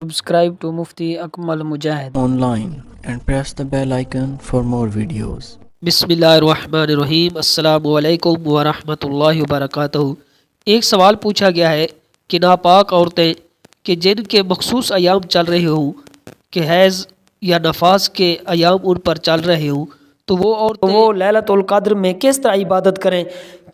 Subscribe to Mufti Akmal Mujahid online and press the bell icon for more videos. बिस्मिल्लाहिर्रहमानिर्रहीम अस्सलामु अलैकुम वरहमतुल्लाहि वबरकातुहू। एक सवाल पूछा गया है कि नापाक औरतें कि जिनके मखसूस अयाम चल रहे हों कि हैज़ या नफास के अयाम उन पर चल रहे हों तो वो लैलतुल क़द्र में किस तरह इबादत करें,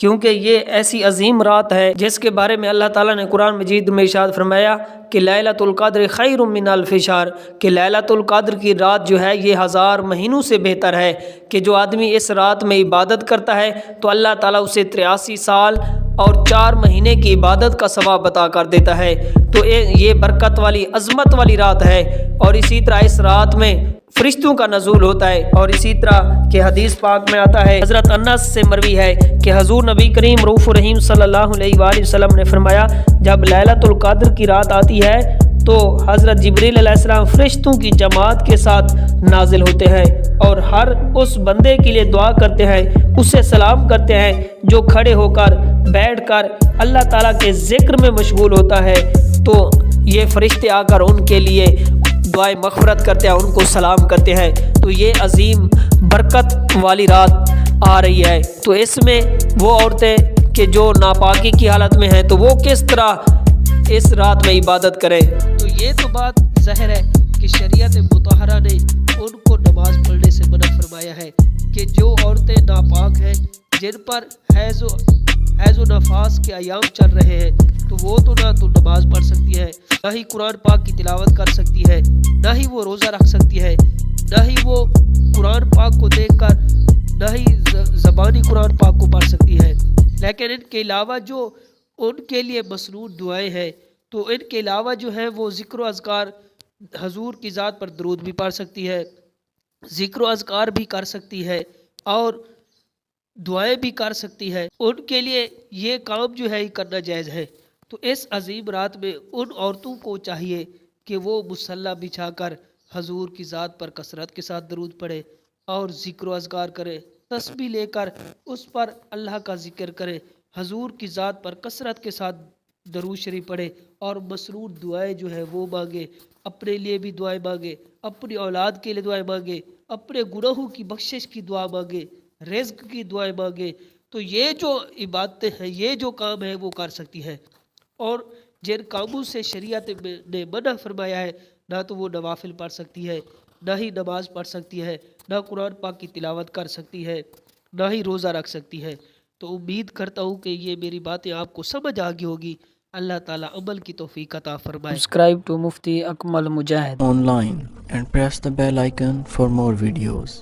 क्योंकि ये ऐसी अजीम रात है जिसके बारे में अल्लाह ताला ने कुरान मजीद में इरशाद फरमाया कि लैलतुल क़द्र खैरुम मिन अल्फ़ि शहर, कि लैलतुल क़द्र की रात जो है ये 1000 महीनों से बेहतर है। कि जो आदमी इस रात में इबादत करता है तो अल्लाह ताला उसे 83 साल और 4 महीने की इबादत का सवाब अता कर देता है। तो ये बरकत वाली अज़मत वाली रात है। और इसी तरह इस रात में फरिश्तों का नज़ूल होता है। और इसी तरह के हदीस पाक में आता है, हज़रत अन्नस से मरवी है कि हजूर नबी करीम रऊफ़ रहीम सल्लल्लाहु अलैहि वसल्लम ने फरमाया, जब लैलतुल क़द्र की रात आती है तो हज़रत जिब्रील अलैहिस्सलाम फरिश्तों की जमात के साथ नाजिल होते हैं और हर उस बंदे के लिए दुआ करते हैं, उससे सलाम करते हैं जो खड़े होकर बैठकर अल्लाह ताला के ज़िक्र में मशगूल होता है। तो ये फरिश्ते आकर उनके लिए दुआए मग़फ़िरत करते हैं, उनको सलाम करते हैं। तो ये अजीम बरकत वाली रात आ रही है। तो इसमें वो औरतें कि जो नापाकी की हालत में हैं तो वो किस तरह इस रात में इबादत करें। तो ये तो बात ज़ाहिर है कि शरीयत मुतहरा ने उनको नमाज पढ़ने से मना फरमाया है कि जो औरतें नापाक हैं, जिन पर हैज़ व नफास के अयाम चल रहे हैं, तो वो तो ना तो नमाज पढ़ सकती है, ना ही कुरान पाक की तिलावत कर सकती है, ना ही वो रोज़ा रख सकती है, ना ही वो कुरान पाक को देखकर ना ही ज़बानी कुरान पाक को पढ़ सकती है। लेकिन इनके अलावा जो उनके लिए मसनून दुआएं हैं, तो इनके अलावा जो है वो ज़िक्र व अज़कार हजूर की ज़ात पर दरूद भी पढ़ सकती है, ज़िक्र व अज़कार भी कर सकती है और दुआएं भी कर सकती है। उनके लिए ये काम जो है ये करना जायज़ है। तो इस अजीम रात में उन औरतों को चाहिए कि वो मुसल्ला बिछाकर हजूर की ज़ात पर कसरत के साथ दरूद पढ़े और ज़िक्र व अज़कार करें, तस्बीह लेकर उस पर अल्लाह का ज़िक्र करें, हजूर की ज़ात पर कसरत के साथ दरूद शरीफ पढ़े और मसरूर दुआएं जो है वो मांगे, अपने लिए भी दुआएं मांगे, अपनी औलाद के लिए दुआएं मांगे, अपने गुनाहों की बख्शिश की दुआ मांगे, रिज़्क़ की दुआएं मांगे। तो ये जो इबादतें हैं, ये जो काम है वो कर सकती है। और जिन कामों से शरीयत ने मना फरमाया है, ना तो वो नवाफिल पढ़ सकती है, ना ही नमाज पढ़ सकती है, ना कुरान पाक की तिलावत कर सकती है, ना ही रोज़ा रख सकती है। तो उम्मीद करता हूँ कि ये मेरी बातें आपको समझ आ गई होगी। अल्लाह ताला अमल की तौफीक अता फरमाए। Subscribe to Mufti Akmal Mujahid Online and press the bell icon for more videos.